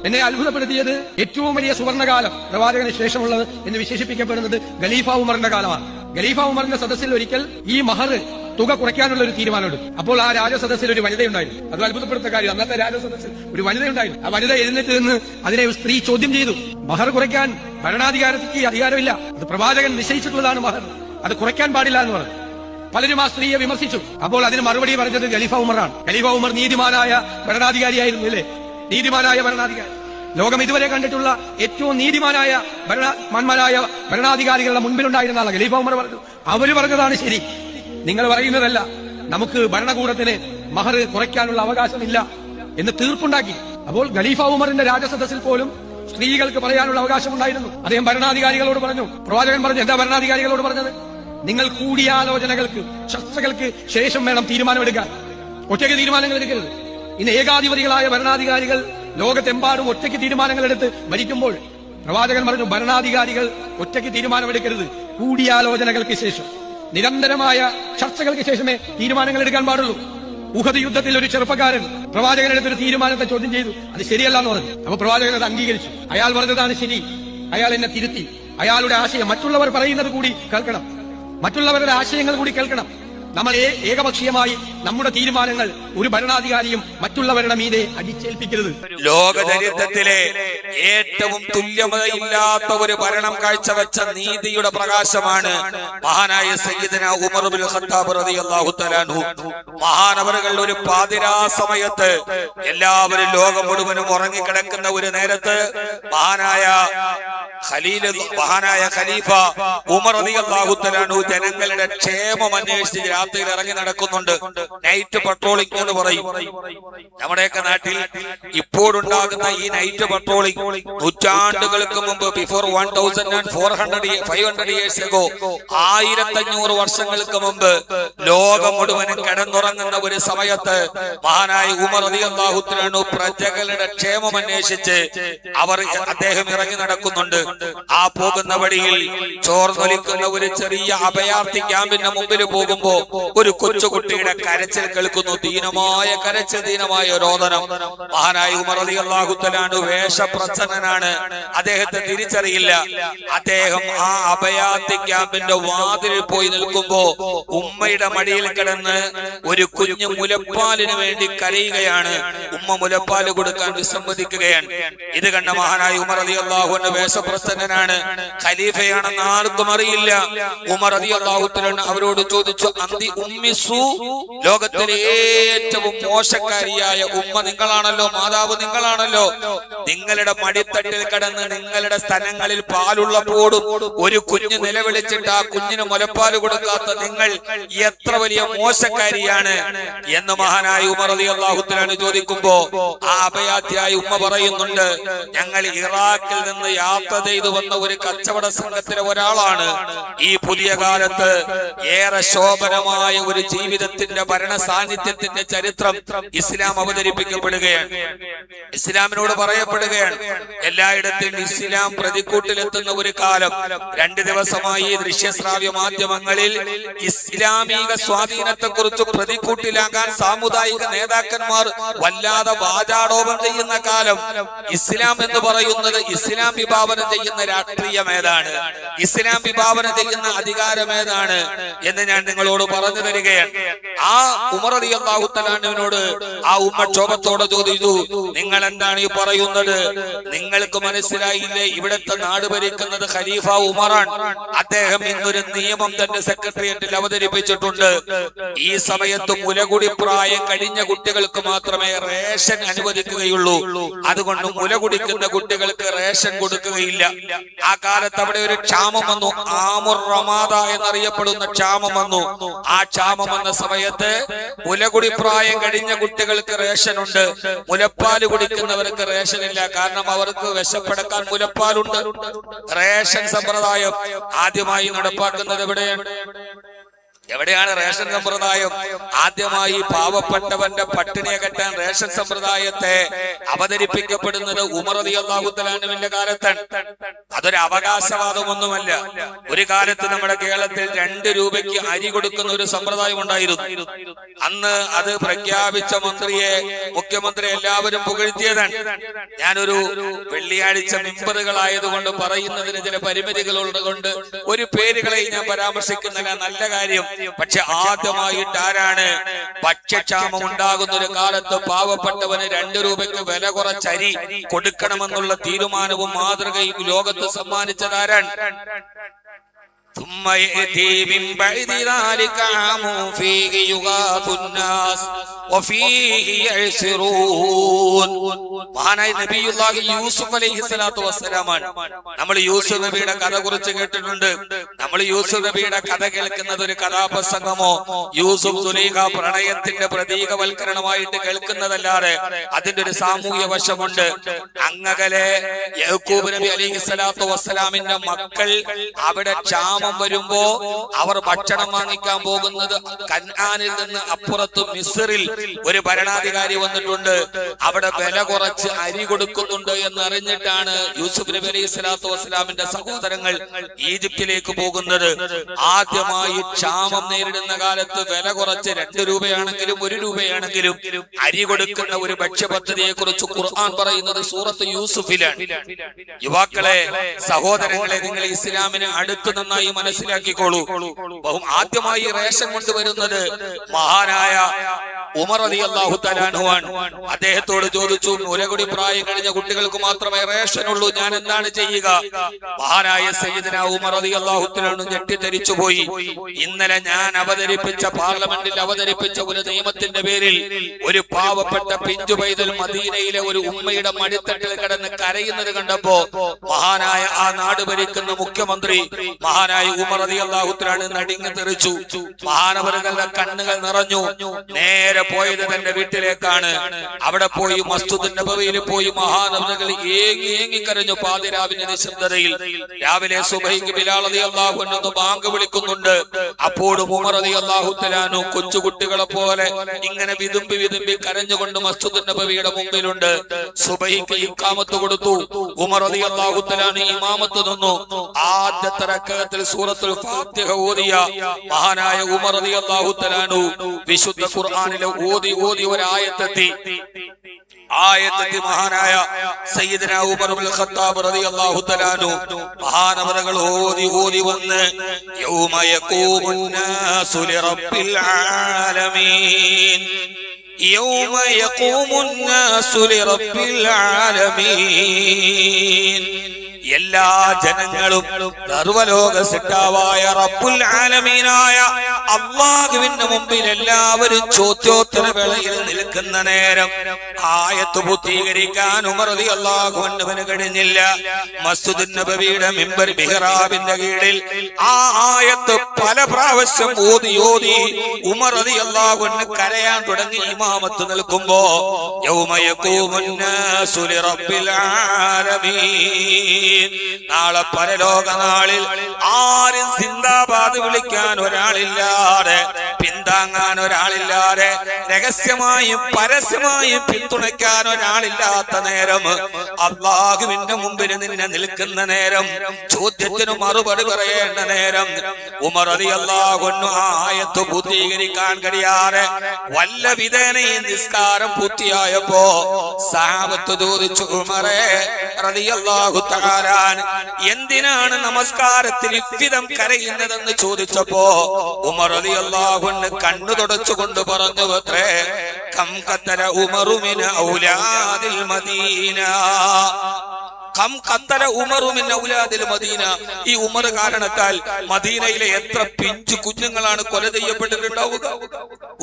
എന്നെ അത്ഭുതപ്പെടുത്തിയത് ഏറ്റവും വലിയ സുവർണകാലം പ്രവാചകന് ശേഷമുള്ളത് എന്ന് വിശേഷിപ്പിക്കപ്പെടുന്നത് ഖലീഫ ഉമറിന്റെ കാലമാണ്. ഖലീഫ ഉമറിന്റെ സദസ്സിൽ ഒരിക്കൽ ഈ മഹർ തുക കുറയ്ക്കാനുള്ള ഒരു തീരുമാനമെടുത്തു. അപ്പോൾ ആ രാജസദസ്സിൽ ഒരു വനിതയുണ്ടായിരുന്നു. അത് അത്ഭുതപ്പെടുത്ത കാര്യം. അന്നത്തെ രാജസദസ്സിൽ ഒരു വനിതയുണ്ടായിരുന്നു. ആ വനിത എഴുന്നേറ്റ് നിന്ന് അതിനെ സ്ത്രീ ചോദ്യം ചെയ്തു. മഹർ കുറയ്ക്കാൻ ഭരണാധികാരത്തിക്ക് അധികാരമില്ല, അത് പ്രവാചകൻ നിശ്ചയിച്ചിട്ടുള്ളതാണ് മഹർ, അത് കുറയ്ക്കാൻ പാടില്ല എന്ന് പറഞ്ഞു. പലരും ആ സ്ത്രീയെ വിമർശിച്ചു. അപ്പോൾ അതിന് മറുപടി പറഞ്ഞത് ഖലീഫ ഉമറാണ്. ഖലീഫ ഉമർ നീതിമാനായ ഭരണാധികാരിയായിരുന്നു, അല്ലേ? നീതിമാനായ ഭരണാധികാരി. ലോകം ഇതുവരെ കണ്ടിട്ടുള്ള ഏറ്റവും നീതിമാനായ ഭരണാധികാരികളുടെ മുൻപിലുണ്ടായിരുന്ന ആളാണ് ഖലീഫ ഉമർ. പറഞ്ഞു, അവര് പറഞ്ഞതാണ് ശരി, നിങ്ങൾ പറയുന്നതല്ല. നമുക്ക് ഭരണകൂടത്തിന് മഹർ കുറയ്ക്കാനുള്ള അവകാശമില്ല എന്ന് തീർപ്പുണ്ടാക്കി. അപ്പോൾ ഖലീഫ ഉമറിന്റെ രാജസദസ്സിൽ പോലും സ്ത്രീകൾക്ക് പറയാനുള്ള അവകാശം ഉണ്ടായിരുന്നു. അദ്ദേഹം ഭരണാധികാരികളോട് പറഞ്ഞു. പ്രവാചകൻ പറഞ്ഞു, എന്താ ഭരണാധികാരികളോട് പറഞ്ഞത്? നിങ്ങൾ കൂടിയാലോചനകൾക്ക്, ചർച്ചകൾക്ക് ശേഷം വേണം തീരുമാനമെടുക്കാൻ. ഒറ്റയ്ക്ക് തീരുമാനങ്ങൾ എടുക്കരുത്. ഇന്ന് ഏകാധിപതികളായ ഭരണാധികാരികൾ ലോകത്തെമ്പാടും ഒറ്റയ്ക്ക് തീരുമാനങ്ങൾ എടുത്ത് ഭരിക്കുമ്പോൾ പ്രവാചകൻ പറഞ്ഞു, ഭരണാധികാരികൾ ഒറ്റയ്ക്ക് തീരുമാനമെടുക്കരുത്, കൂടിയാലോചനകൾക്ക് ശേഷം, നിരന്തരമായ ചർച്ചകൾക്ക് ശേഷമേ തീരുമാനങ്ങൾ എടുക്കാൻ പാടുള്ളൂ. ഉഹദ് യുദ്ധത്തിൽ ഒരു ചെറുപ്പക്കാരൻ പ്രവാചകനെടുത്തൊരു തീരുമാനത്തെ ചോദ്യം ചെയ്തു. അത് ശരിയല്ല എന്ന് പറഞ്ഞു. അപ്പൊ പ്രവാചകൻ അത് അംഗീകരിച്ചു. അയാൾ പറഞ്ഞതാണ് ശരി. അയാൾ എന്നെ തിരുത്തി. അയാളുടെ ആശയം മറ്റുള്ളവർ പറയുന്നത് കൂടി കേൾക്കണം, മറ്റുള്ളവരുടെ ആശയങ്ങൾ കൂടി കേൾക്കണം. നമ്മൾ ഏകപക്ഷീയമായി നമ്മുടെ തീരുമാനങ്ങൾ ഒരു ഭരണാധികാരിയും മറ്റുള്ളവരുടെ മീതെ അടിച്ചേൽപ്പിക്കരുത്. ലോകചരിത്രത്തിലെ ഏറ്റവും തുല്യതയില്ലാത്ത ഒരു ഭരണം കാഴ്ചവെച്ച നീതിയുടെ പ്രകാശമാണ് മഹാനായ സയ്യിദന ഉമർ ഇബ്നുൽ ഖത്താബ് റളിയല്ലാഹു തആല അൻഹു. മഹാനവറുകൾ ഒരു പാതിരാ സമയത്ത് എല്ലാവരും ലോകം മുഴുവനും ഉറങ്ങിക്കിടക്കുന്ന ഒരു നേരത്ത് മഹാനായ ഖലീഫ ഉമർ റളിയല്ലാഹു തആല അൻഹു ജനങ്ങളുടെ ക്ഷേമം അന്വേഷിച്ച് രാത്രിയിൽ ഇറങ്ങി നടക്കുന്നുണ്ട്. നൈറ്റ് പട്രോളിംഗ് എന്ന് പറയും. നമ്മുടെയൊക്കെ നാട്ടിൽ ഇപ്പോഴുണ്ടാകുന്ന ഈ നൈറ്റ് പട്രോളിംഗ് നൂറ്റാണ്ടുകൾക്ക് മുമ്പ്, ബിഫോർ 1400 years ago, 1500 വർഷങ്ങൾക്ക് മുമ്പ് ലോകം മുഴുവനും കിടന്നുറങ്ങുന്ന ഒരു സമയത്ത് മഹാനായ ഉമർ റളിയല്ലാഹു തആല അൻഹു പ്രജകളുടെ ക്ഷേമം അന്വേഷിച്ച് അദ്ദേഹം ഇറങ്ങി നടക്കുന്നുണ്ട്. ആ പോകുന്ന വഴിയിൽ ചോർന്നൊലിക്കുന്ന ഒരു ചെറിയ അഭയാർത്ഥി ക്യാമ്പിന്റെ മുമ്പിൽ പോകുമ്പോ ഒരു കൊച്ചുകുട്ടിയുടെ കരച്ചിൽ കേൾക്കുന്നു. ദീനമായ കരച്ചിൽ, ദീനമായ രോദനം. മഹാനായ ഉമർ റളിയല്ലാഹു തആല അൻഹു വേഷപ്രച്ഛന്നനാണ്, അദ്ദേഹത്തെ തിരിച്ചറിയില്ല. അദ്ദേഹം ആ അഭയാർത്ഥി ക്യാമ്പിന്റെ വാതിലിൽ പോയി നിൽക്കുമ്പോ ഉമ്മയുടെ മടിയിൽ കിടന്ന് ഒരു കുഞ്ഞു മുലപ്പാലിന് വേണ്ടി കരയുകയാണ്. ഉമ്മ മുലപ്പാല് കൊടുക്കാൻ വിസമ്മതിക്കുകയാണ്. ഇത് കണ്ട മഹാനായ ഉമർ റളിയല്ലാഹു അൻഹു വേഷപ്രച്ഛന്നനാണ്, ഖലീഫയാണെന്ന് ആർക്കും അറിയില്ല. ഉമർ റളിയല്ലാഹു തആല അവരോട് ചോദിച്ചു, അന്തി ഉമ്മിസു, ലോകത്തിലെ ഏറ്റവും മോശക്കാരിയായ ഉമ്മ നിങ്ങളാണല്ലോ, മാതാവ് നിങ്ങളാണല്ലോ. നിങ്ങളുടെ മടിത്തട്ടിൽ കിടന്ന് നിങ്ങളുടെ സ്ഥലങ്ങളിൽ പാലുള്ളപ്പോഴും ഒരു കുഞ്ഞ് നിലവിളിച്ചിട്ട് ആ കുഞ്ഞിന് മുലപ്പാല് കൊടുക്കാത്ത നിങ്ങൾ എത്ര വലിയ മോശക്കാരിയാണ് എന്ന് മഹാനായ ഉമർ റളിയല്ലാഹു തആല ചോദിക്കുമ്പോ ആ അഭയാർത്ഥിയായ ഉമ്മ പറയുന്നുണ്ട്, ഞങ്ങൾ ഇറാഖിൽ നിന്ന് യാത്ര ചെയ്തു വന്ന ഒരു കച്ചവട സംഘത്തിലെ ഒരാളാണ്. ഈ പുതിയ കാലത്ത് ഏറെ ശോഭനമായ ഒരു ജീവിതത്തിന്റെ ഭരണ സാന്നിധ്യത്തിന്റെ ചരിത്രം ഇസ്ലാം അവതരിപ്പിക്കപ്പെടുകയാണ്. ഇസ്ലാമിനോട് പറയപ്പെടുകയാണ്, എല്ലായിടത്തും ഇസ്ലാം പ്രതിക്കൂട്ടിലെത്തുന്ന ഒരു കാലം. 2 ദിവസമായി ദൃശ്യശ്രാവ്യ മാധ്യമങ്ങളിൽ ഇസ്ലാമിക സ്വാധീനത്തെ കുറിച്ച് പ്രതിക്കൂട്ടിലാകാൻ സാമുദായിക നേതാക്കന്മാർ വല്ലാതെ വാചാടോപം ചെയ്യുന്ന കാലം. ഇസ്ലാം എന്ന് പറയുന്നത് ഇസ്ലാം വിഭാവനം ചെയ്യുന്ന രാഷ്ട്രീയമേതാണ്, ഇസ്ലാം വിഭാവനം ചെയ്യുന്ന അധികാരമേതാണ് എന്ന് ഞാൻ നിങ്ങളോട് പറഞ്ഞു തരികയാണ്. ആ ഉമർ റളിയല്ലാഹു തആല അൻഹുവിനോട് ആ ഉമ്മ ക്ഷോഭത്തോടെ ചോദിച്ചു, നിങ്ങൾ എന്താണ് ഈ പറയുന്നത്? നിങ്ങൾക്ക് മനസ്സിലായില്ലേ, ഇവിടുത്തെ നാട് ഭരിക്കുന്നത് ഖലീഫ ഉമറാണ്. അദ്ദേഹം ഇന്നൊരു നിയമം തന്റെ സെക്രട്ടേറിയറ്റിൽ അവതരിപ്പിച്ചിട്ടുണ്ട്. ഈ സമയത്ത് മുലകുടി പ്രായം കഴിഞ്ഞ കുട്ടികൾക്ക് മാത്രമേ റേഷൻ അനുവദിക്കുകയുള്ളൂ. അതുകൊണ്ട് മുല കുടിക്കുന്ന കുട്ടികൾക്ക് റേഷൻ കൊടുക്കുകയില്ല. ആ കാലത്ത് അവിടെ ഒരു ക്ഷാമം വന്നു, ആമുർ റമാദ എന്നറിയപ്പെടുന്ന ക്ഷാമം വന്നു. ആ ക്ഷാമം വന്ന സമയത്ത് മുലകുടി പ്രായം കഴിഞ്ഞ കുട്ടികൾക്ക് റേഷൻ ഉണ്ട്, മുലപ്പാല് കുടിക്കുന്നവർക്ക് റേഷൻ ഇല്ല. കാരണം അവർക്ക് വിശപ്പടക്കാൻ മുലപ്പാലുണ്ട്. റേഷൻ സമ്പ്രദായം ആദ്യമായി നടപ്പാക്കുന്നത് എവിടെയാണ്? എവിടെയാണ് റേഷൻ സമ്പ്രദായം? ആദ്യമായി പാവപ്പെട്ടവന്റെ പട്ടിണിയെ കെട്ടാൻ റേഷൻ സമ്പ്രദായത്തെ അവതരിപ്പിക്കപ്പെടുന്നത് ഉമർ റളിയല്ലാഹു തആല അൻഹുവിന്റെ കാലത്താണ്. അതൊരു അവകാശവാദമൊന്നുമല്ല. ഒരു കാലത്ത് നമ്മുടെ കേരളത്തിൽ 2 രൂപയ്ക്ക് അരി കൊടുക്കുന്ന ഒരു സമ്പ്രദായം ഉണ്ടായിരുന്നു. അന്ന് അത് പ്രഖ്യാപിച്ച മുഖ്യമന്ത്രി എല്ലാവരും പുകഴ്ത്തിയതാണ്. ഞാനൊരു വെള്ളിയാഴ്ച മിമ്പറുകളായതുകൊണ്ട് പറയുന്നതിന് ചില പരിമിതികളുള്ളത് കൊണ്ട് ഒരു പേരുകളെ ഞാൻ പരാമർശിക്കുന്നില്ല. നല്ല കാര്യം. പക്ഷെ ആദ്യമായിട്ട് ആരാണ് ഭക്ഷ്യക്ഷാമം ഉണ്ടാകുന്ന ഒരു കാലത്ത് പാവപ്പെട്ടവന് 2 രൂപയ്ക്ക് വില കുറച്ച് അരി കൊടുക്കണമെന്നുള്ള തീരുമാനവും മാതൃകയും ലോകത്ത് സമ്മാനിച്ചതാരാണ്? ثم يأتي من بعد ذلك عام فيه يغاث الناس وفيه يعصرون. മഹാനായ നബിയുല്ലാഹി യൂസുഫ് അലൈഹിസ്സലാത്തു വസ്സലാമാണ്. നമ്മൾ യൂസുഫ് നബിയുടെ കഥ കുറിച്ച് കേട്ടിട്ടുണ്ട്. നമ്മൾ യൂസുഫ് നബിയുടെ കഥ കേൾക്കുന്നത് ഒരു കഥാപ്രസംഗമോ യൂസുഫ് സുലൈഖ പ്രണയത്തിന്റെ പ്രതീകവൽക്കരണമായിട്ട് കേൾക്കുന്നതല്ലാതെ അതിന്റെ ഒരു സാമൂഹ്യ വശമുണ്ട്. അങ്ങകലെ യാക്കൂബ് നബി അലൈഹിസ്സലാത്തു വസ്സലാമിന്റെ മക്കൾ അവിടെ വരുമ്പോ അവർ ഭക്ഷണം വാങ്ങിക്കാൻ പോകുന്നത് കനാനിൽ നിന്ന് അപ്പുറത്ത് മിസ്റിൽ ഒരു ഭരണാധികാരി വന്നിട്ടുണ്ട്. അവിടെ വില കുറച്ച് അരി കൊടുക്കുന്നുണ്ട് എന്ന് അറിഞ്ഞിട്ടാണ് യൂസുഫ് നബി അലൈഹി സ്വലാത്തു വസ്സലാമിന്റെ സഹോദരങ്ങൾ ഈജിപ്തിലേക്ക് പോകുന്നത്. ആദ്യമായി ക്ഷാമം നേരിടുന്ന കാലത്ത് വില കുറച്ച് 2 രൂപയാണെങ്കിലും 1 രൂപയാണെങ്കിലും അരി കൊടുക്കുന്ന ഒരു ഭക്ഷ്യപദ്ധതിയെ കുറിച്ച് ഖുർആൻ പറയുന്നത് സൂറത്ത് യൂസുഫിലാണ്. യുവാക്കളെ, സഹോദരങ്ങളെ, നിങ്ങൾ ഇസ്ലാമിനെ അടുത്ത് നന്നായി മനസ്സിലാക്കിക്കോളൂ. ആദ്യമായി റേഷൻ കൊണ്ടുവരുന്നത് മഹാനായ ഉമർ റളിയല്ലാഹു തആല അൻഹുവാണ്. അദ്ദേഹത്തോട് ചോദിച്ചു, മുലകുടി പ്രായം കഴിഞ്ഞ കുട്ടികൾക്ക് മാത്രമേ റേഷൻ ഉള്ളൂ, ഞാൻ എന്താണ് ചെയ്യുക? മഹാനായ സയ്യിദുനാ ഉമർ റളിയല്ലാഹു തആല ഞെട്ടിത്തരിച്ചു പോയി. ഇന്നലെ ഞാൻ പാർലമെന്റിൽ അവതരിപ്പിച്ച ഒരു നിയമത്തിന്റെ പേരിൽ ഒരു പാവപ്പെട്ട പിഞ്ചു പൈതൽ മദീനയിലെ ഒരു ഉമ്മയുടെ മടിത്തട്ടിൽ കിടന്ന് കരയുന്നത് കണ്ടപ്പോ മഹാനായ ആ നാട് ഭരിക്കുന്ന മുഖ്യമന്ത്രി മഹാനായ ഉമർ റളിയല്ലാഹു തആല നടുങ്ങി തെറിച്ചു. മഹാനവറുകളുടെ കണ്ണുകൾ നിറഞ്ഞു. നേരെ പോയത് തന്റെ വീട്ടിലേക്കാണ്. അവിടെ പോയി മസ്ജിദ് നബവിയിൽ പോയി മഹാനവറുകൾ ഏങ്ങി കരഞ്ഞു. പാതിരാവിന്റെ നിശബ്ദതയിൽ രാവിലെ സുബഹിക്ക് ബിലാൽ റളിയല്ലാഹു അൻഹു ബാങ്ക് വിളിക്കുന്നുണ്ട്. അപ്പോഴും ഉമർ റളിയല്ലാഹു തആല കൊച്ചുകുട്ടികളെ പോലെ ഇങ്ങനെ വിതുമ്പി കരഞ്ഞുകൊണ്ട് മസ്ജിദ് നബവിയുടെ മുമ്പിലുണ്ട്. സുബഹിക്ക് ഇഖാമത്ത് കൊടുത്തു. ഉമർ റളിയല്ലാഹു തആല ഇമാമത്ത് നിന്നു. ആദ്യത്തെ റക്അത്തിൽ സൂറത്തുൽ ഫാത്തിഹ ഓതിയ മഹാനായ ഉമർ റളിയല്ലാഹു തആല വിശുദ്ധ ഖുർആനിലെ ഓതി ഒരു ആയത്തെത്തി. മഹാനായ സയ്യിദുനാ ഉമർ ഇബ്നുൽ ഖത്താബ് റളിയല്ലാഹു തആല മഹാനവറുകൾ ഓതി വന്ന് യൗമ യഖൂമുൻ നാസു ലിറബ്ബിൽ ആലമീൻ യൗമ യഖൂമുൻ നാസു ലിറബ്ബിൽ ആലമീൻ. എല്ലാ ജനങ്ങളും സർവലോക സിട്ടാവായ റബ്ബുൽ ആലമീനായ അല്ലാഹുവിന്റെ മുമ്പിൽ എല്ലാവരും ചോദ്യോത്തര വേളയിൽ നിൽക്കുന്ന നേരം ആയത്ത് പൂർത്തീകരിക്കാൻ ഉമർ റളിയല്ലാഹു അൻഹുവിന് കഴിഞ്ഞില്ല. മസ്ജിദ് നബവിയുടെ മിമ്പർ മിഹ്റാബിന്റെ കീഴിൽ ആ ആയത്ത് പല പ്രാവശ്യം ഓതി ഉമർ റളിയല്ലാഹു അൻഹു കരയാൻ തുടങ്ങി. ഇമാമത്ത് നിൽക്കുമ്പോ യൗമ യഖൂമുൻ നാസു ലിറബ്ബിൽ ആലമീൻ. നാളെ പരലോക നാളിൽ ആരും സിന്ദാബാദ് വിളിക്കാൻ ഒരാളില്ലാതെ, പിന്താങ്ങാൻ ഒരാളില്ലാതെ, രഹസ്യമായും പരസ്യമായും പിന്തുണയ്ക്കാൻ ഒരാളില്ലാത്ത നേരം, അല്ലാഹുവിന്റെ മുമ്പിൽ നിന്നെ നിൽക്കുന്ന നേരം, ചോദ്യത്തിന് മറുപടി പറയേണ്ട നേരം, ഉമർ റളിയല്ലാഹു അൻഹു ആയത്ത് പൂർത്തീകരിക്കാൻ കഴിയാതെ വല്ല വിധേനയും നിസ്കാരം പൂർത്തിയായപ്പോ സഹാബത്ത് ചോദിച്ചു, ഉമറേ റളിയല്ലാഹു തആല എന്തിനാണ് നമസ്കാരത്തിൽ ഇவ்விதം കരയുന്നതെന്ന് ചോദിച്ചപ്പോ ഉമർ റളിയല്ലാഹു അൻഹു കണ്ണു തുടച്ചുകൊണ്ട് പറഞ്ഞു, അത്രേ കം ഖത്തല ഉമറു മിൻ ഔലാദിൽ മദീന. ഈ ഉമർ കാരണത്താൽ മദീനയിലെ എത്ര പിഞ്ചു കുഞ്ഞുങ്ങളാണ് കൊല ചെയ്യപ്പെട്ടിട്ടുണ്ടാവുക.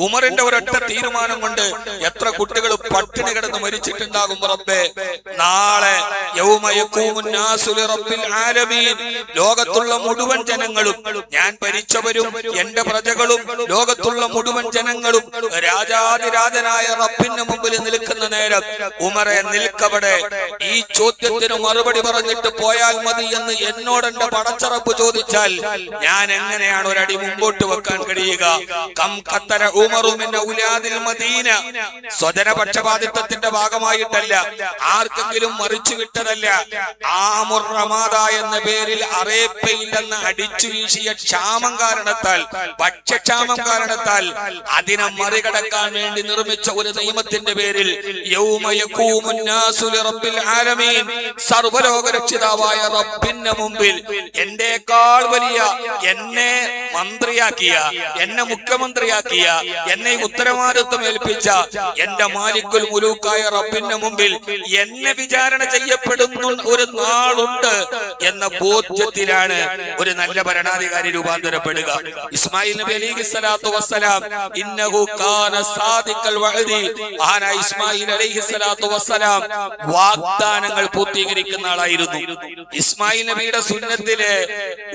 ഉമറിന്റെ ഒരൊറ്റ തീരുമാനം കൊണ്ട് എത്ര കുട്ടികൾ പട്ടിണി കിടന്ന് മരിച്ചിട്ടുണ്ടാകും. റബ്ബേ, നാളെ യൗമ യഖൂമുൻ നാസു ലിറബ്ബിൽ ആലമീൻ, ലോകത്തുള്ള മുഴുവൻ ജനങ്ങളും, ഞാൻ ഭരിച്ചവരും എന്റെ പ്രജകളും ലോകത്തുള്ള മുഴുവൻ ജനങ്ങളും രാജാതിരാജനായ റബ്ബിന്റെ മുമ്പിൽ നിൽക്കുന്ന നേരം, ഉമറെ നിൽക്കവിടെ, ഈ ചോദ്യത്തിന് മറുപടി പറഞ്ഞിട്ട് പോയാൽ മതി എന്ന് എന്നോട് എന്റെ പടച്ചറപ്പ് ചോദിച്ചാൽ ഞാൻ എങ്ങനെയാണ് ഒരടി മുമ്പോട്ട് വെക്കാൻ കഴിയുക? കം ഖത്തര ഉമറു മിൻ ഔലാദിൽ മദീന. സ്വജനപക്ഷപാതിത്വത്തിന്റെ ഭാഗമായിട്ടല്ല, ആർക്കെങ്കിലും മറിച്ചു വിട്ടതല്ല. ആമുർ റമാദ എന്ന പേരിൽ അറേബ്യയിൽ നിന്ന് അടിച്ചു വീശിയ ക്ഷാമം കാരണത്താൽ, ഭക്ഷ്യക്ഷാമം കാരണത്താൽ അതിനെ മറികടക്കാൻ വേണ്ടി നിർമ്മിച്ച ഒരു നിയമത്തിന്റെ പേരിൽ യൗമ യഖൂമുൻ നാസു ലിറബ്ബിൽ ആലമീൻ, സർവ്വലോകരക്ഷിതാവായ റബ്ബിന്റെ മുമ്പിൽ എന്റെക്കാൾ വലിയ, എന്നെ മന്ത്രിയാക്കിയ, എന്നെ മുഖ്യമന്ത്രിയാക്കിയ, എന്നെ ഉത്തരവാദിത്വം ഏൽപ്പിച്ച എന്റെ മാലിക്കുൽ മുലൂക്കായ റബ്ബിന്റെ മുമ്പിൽ എന്നെ വിചാരണ ചെയ്യപ്പെടുന്ന ഒരു നാളുണ്ട് എന്ന ബോധ്യത്തിലാണ് ഒരു നല്ല ഭരണാധികാരി രൂപാന്തരപ്പെടുക. ഇസ്മായിൽ നബി അലൈഹിസ്സലാത്തു വസ്സലാം ഇന്നഹു കാന സാദിഖൽ വഅദി, മഹാനായ ഇസ്മായിൽ അലൈഹിസ്സലാത്തു വസ്സലാം വാഗ്ദാനങ്ങൾ പൂർത്തീകരിക്കുന്ന ആളായിരുന്നു. ഇസ്മായിൽ നബിയുടെ സുന്നത്തിലെ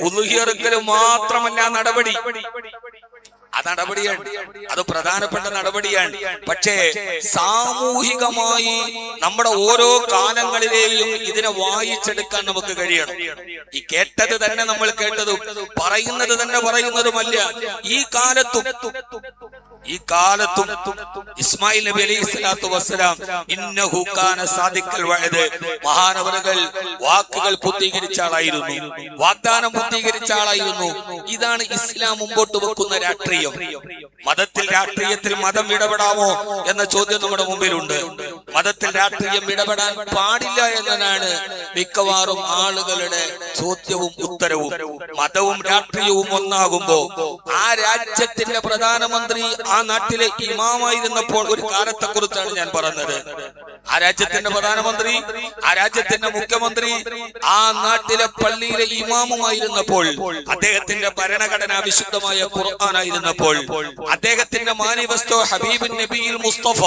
ഉളുഹിയറുക്കൽ മാത്രമല്ല നടപടി, അത് നടപടിയാണ്, അത് പ്രധാനപ്പെട്ട നടപടിയാണ്. പക്ഷേ സാമൂഹികമായി നമ്മുടെ ഓരോ കാലങ്ങളിലെയും ഇതിനെ വായിച്ചെടുക്കാൻ നമുക്ക് കഴിയണം. ഈ കേട്ടത് തന്നെ നമ്മൾ കേട്ടതും പറയുന്നത് തന്നെ പറയുന്നതുമല്ല. ഈ കാലത്തും ഇസ്മായിൽ നബി അലൈഹിസ്സലാത്തു വസ്സലാം ഇന്നഹു കാന സാദിഖൽ വഅദ്, മഹാനവറുകൾ വാക്കുകൾ പൂർത്തീകരിച്ച ആളായിരുന്നു, വാഗ്ദാനം പൂർത്തീകരിച്ച ആളായിരുന്നു. ഇതാണ് ഇസ്ലാം മുമ്പോട്ട് വെക്കുന്ന രാഷ്ട്രീയം. രാഷ്ട്രീയത്തിൽ മതം ഇടപെടാമോ എന്ന ചോദ്യം നമ്മുടെ മുമ്പിലുണ്ട്. മതത്തിൽ രാഷ്ട്രീയം ഇടപെടാൻ പാടില്ല എന്നതാണ് മിക്കവാറും ആളുകളുടെ ചോദ്യവും ഉത്തരവും. മതവും രാഷ്ട്രീയവും ഒന്നാകുമ്പോ ആ രാജ്യത്തിന്റെ പ്രധാനമന്ത്രി ആ നാട്ടിലെ ഇമാമായിരുന്നപ്പോൾ ഒരു കാലത്തെ കുറിച്ചാണ് ഞാൻ പറഞ്ഞത്. ആ രാജ്യത്തിന്റെ പ്രധാനമന്ത്രി, ആ രാജ്യത്തിന്റെ മുഖ്യമന്ത്രി ആ നാട്ടിലെ പള്ളിയിലെ ഇമാമുമായിരുന്നപ്പോൾ, അദ്ദേഹത്തിന്റെ ഭരണഘടന വിശുദ്ധമായ ഖുർആനായിരുന്നപ്പോൾ, അദ്ദേഹത്തിന്റെ മാനിഫെസ്റ്റോ ഹബീബുൻ നബിയിൽ മുസ്തഫ,